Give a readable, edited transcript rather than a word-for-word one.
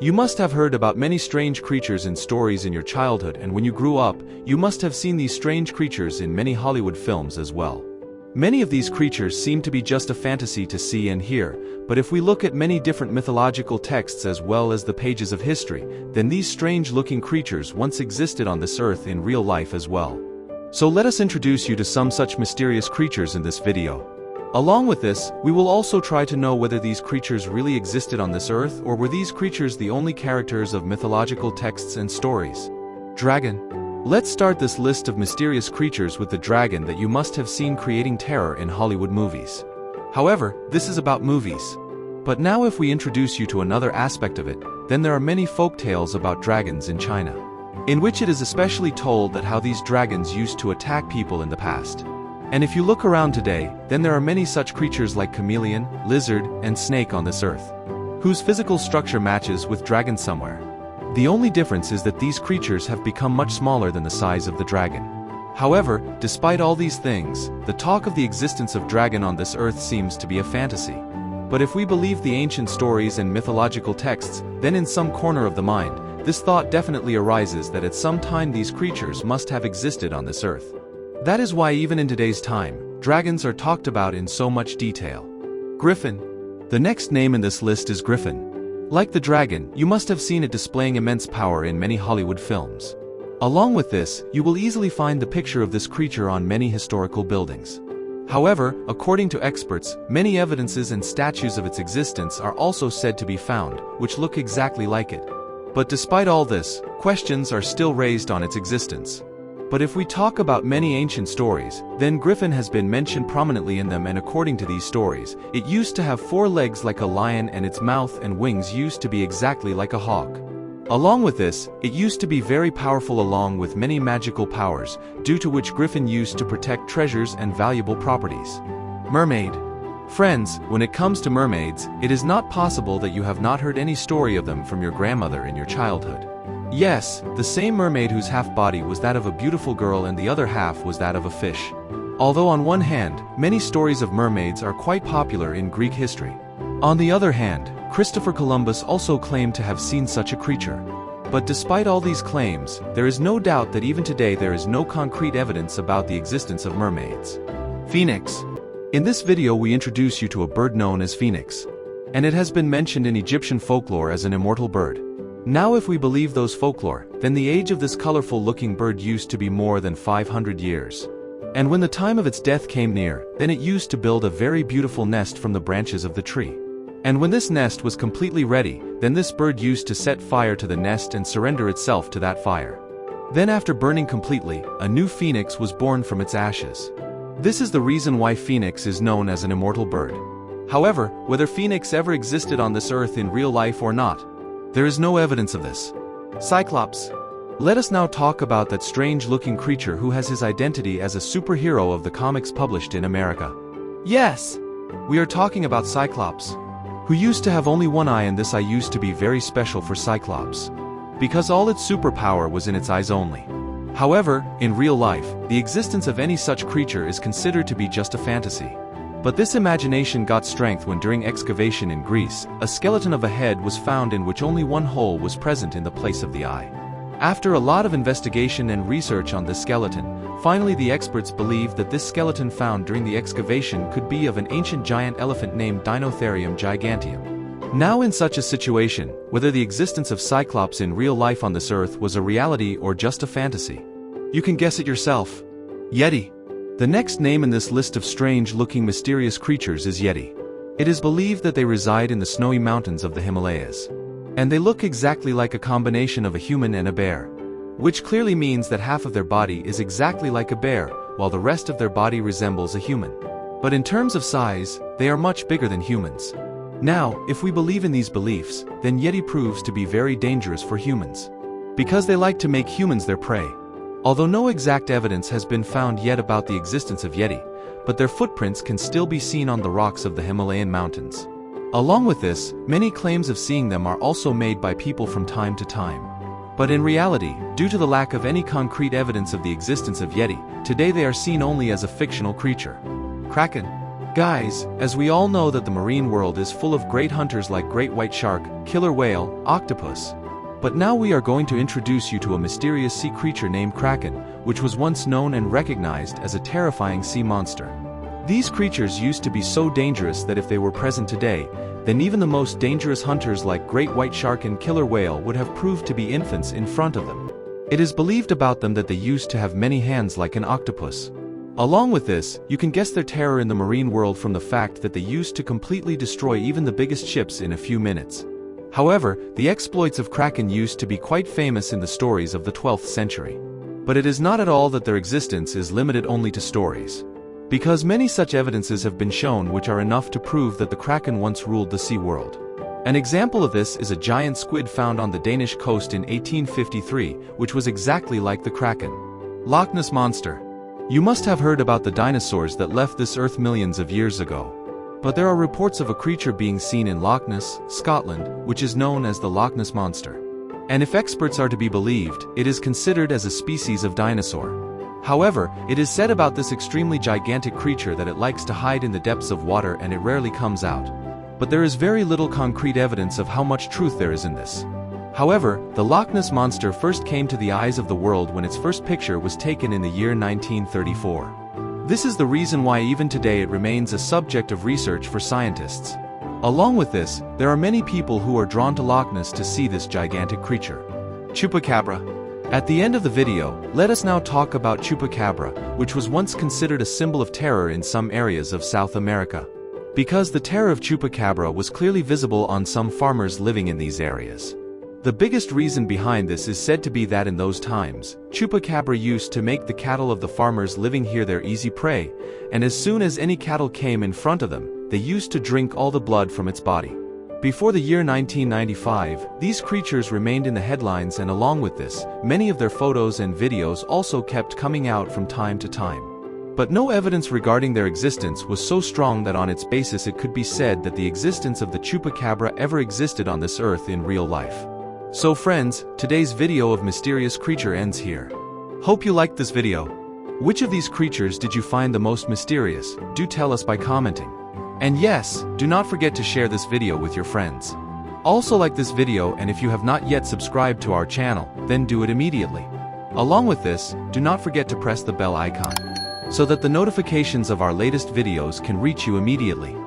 You must have heard about many strange creatures in stories in your childhood, and when you grew up, you must have seen these strange creatures in many Hollywood films as well. Many of these creatures seem to be just a fantasy to see and hear, but if we look at many different mythological texts as well as the pages of history, then these strange-looking creatures once existed on this earth in real life as well. So let us introduce you to some such mysterious creatures in this video. Along with this, we will also try to know whether these creatures really existed on this earth, or were these creatures the only characters of mythological texts and stories. Dragon. Let's start this list of mysterious creatures with the dragon that you must have seen creating terror in Hollywood movies. However, this is about movies. But now if we introduce you to another aspect of it, then there are many folk tales about dragons in China, in which it is especially told that how these dragons used to attack people in the past. And if you look around today, then there are many such creatures like chameleon, lizard, and snake on this earth, whose physical structure matches with dragon somewhere. The only difference is that these creatures have become much smaller than the size of the dragon. However, despite all these things, the talk of the existence of dragon on this earth seems to be a fantasy. But if we believe the ancient stories and mythological texts, then in some corner of the mind, this thought definitely arises that at some time these creatures must have existed on this earth. That is why even in today's time, dragons are talked about in so much detail. Griffin. The next name in this list is Griffin. Like the dragon, you must have seen it displaying immense power in many Hollywood films. Along with this, you will easily find the picture of this creature on many historical buildings. However, according to experts, many evidences and statues of its existence are also said to be found, which look exactly like it. But despite all this, questions are still raised on its existence. But if we talk about many ancient stories, then Griffin has been mentioned prominently in them, and according to these stories, it used to have 4 legs like a lion and its mouth and wings used to be exactly like a hawk. Along with this, it used to be very powerful along with many magical powers, due to which Griffin used to protect treasures and valuable properties. Mermaid. Friends, when it comes to mermaids, it is not possible that you have not heard any story of them from your grandmother in your childhood. Yes, the same mermaid whose half body was that of a beautiful girl and the other half was that of a fish. Although on one hand, many stories of mermaids are quite popular in Greek history. On the other hand, Christopher Columbus also claimed to have seen such a creature. But despite all these claims, there is no doubt that even today there is no concrete evidence about the existence of mermaids. Phoenix. In this video we introduce you to a bird known as phoenix. And it has been mentioned in Egyptian folklore as an immortal bird. Now if we believe those folklore, then the age of this colorful-looking bird used to be more than 500 years. And when the time of its death came near, then it used to build a very beautiful nest from the branches of the tree. And when this nest was completely ready, then this bird used to set fire to the nest and surrender itself to that fire. Then after burning completely, a new phoenix was born from its ashes. This is the reason why phoenix is known as an immortal bird. However, whether phoenix ever existed on this earth in real life or not, there is no evidence of this. Cyclops. Let us now talk about that strange-looking creature who has his identity as a superhero of the comics published in America. Yes! We are talking about Cyclops, who used to have only one eye, and this eye used to be very special for Cyclops, because all its superpower was in its eyes only. However, in real life, the existence of any such creature is considered to be just a fantasy. But this imagination got strength when during excavation in Greece, a skeleton of a head was found in which only one hole was present in the place of the eye. After a lot of investigation and research on this skeleton, finally the experts believed that this skeleton found during the excavation could be of an ancient giant elephant named Dinotherium giganteum. Now in such a situation, whether the existence of Cyclops in real life on this earth was a reality or just a fantasy, you can guess it yourself. Yeti. The next name in this list of strange-looking mysterious creatures is Yeti. It is believed that they reside in the snowy mountains of the Himalayas. And they look exactly like a combination of a human and a bear, which clearly means that half of their body is exactly like a bear, while the rest of their body resembles a human. But in terms of size, they are much bigger than humans. Now, if we believe in these beliefs, then Yeti proves to be very dangerous for humans, because they like to make humans their prey. Although no exact evidence has been found yet about the existence of Yeti, but their footprints can still be seen on the rocks of the Himalayan mountains. Along with this, many claims of seeing them are also made by people from time to time. But in reality, due to the lack of any concrete evidence of the existence of Yeti, today they are seen only as a fictional creature. Kraken. Guys, as we all know that the marine world is full of great hunters like great white shark, killer whale, octopus. But now we are going to introduce you to a mysterious sea creature named Kraken, which was once known and recognized as a terrifying sea monster. These creatures used to be so dangerous that if they were present today, then even the most dangerous hunters like great white shark and killer whale would have proved to be infants in front of them. It is believed about them that they used to have many hands like an octopus. Along with this, you can guess their terror in the marine world from the fact that they used to completely destroy even the biggest ships in a few minutes. However, the exploits of Kraken used to be quite famous in the stories of the 12th century. But it is not at all that their existence is limited only to stories. Because many such evidences have been shown which are enough to prove that the Kraken once ruled the sea world. An example of this is a giant squid found on the Danish coast in 1853, which was exactly like the Kraken. Loch Ness Monster. You must have heard about the dinosaurs that left this earth millions of years ago. But there are reports of a creature being seen in Loch Ness, Scotland, which is known as the Loch Ness Monster. And if experts are to be believed, it is considered as a species of dinosaur. However, it is said about this extremely gigantic creature that it likes to hide in the depths of water and it rarely comes out. But there is very little concrete evidence of how much truth there is in this. However, the Loch Ness Monster first came to the eyes of the world when its first picture was taken in the year 1934. This is the reason why even today it remains a subject of research for scientists. Along with this, there are many people who are drawn to Loch Ness to see this gigantic creature. Chupacabra. At the end of the video, let us now talk about Chupacabra, which was once considered a symbol of terror in some areas of South America. Because the terror of Chupacabra was clearly visible on some farmers living in these areas. The biggest reason behind this is said to be that in those times, Chupacabra used to make the cattle of the farmers living here their easy prey, and as soon as any cattle came in front of them, they used to drink all the blood from its body. Before the year 1995, these creatures remained in the headlines, and along with this, many of their photos and videos also kept coming out from time to time. But no evidence regarding their existence was so strong that on its basis it could be said that the existence of the Chupacabra ever existed on this earth in real life. So friends, today's video of mysterious creature ends here. Hope you liked this video. Which of these creatures did you find the most mysterious? Do tell us by commenting. And yes, do not forget to share this video with your friends. Also like this video, and if you have not yet subscribed to our channel, then do it immediately. Along with this, do not forget to press the bell icon, so that the notifications of our latest videos can reach you immediately.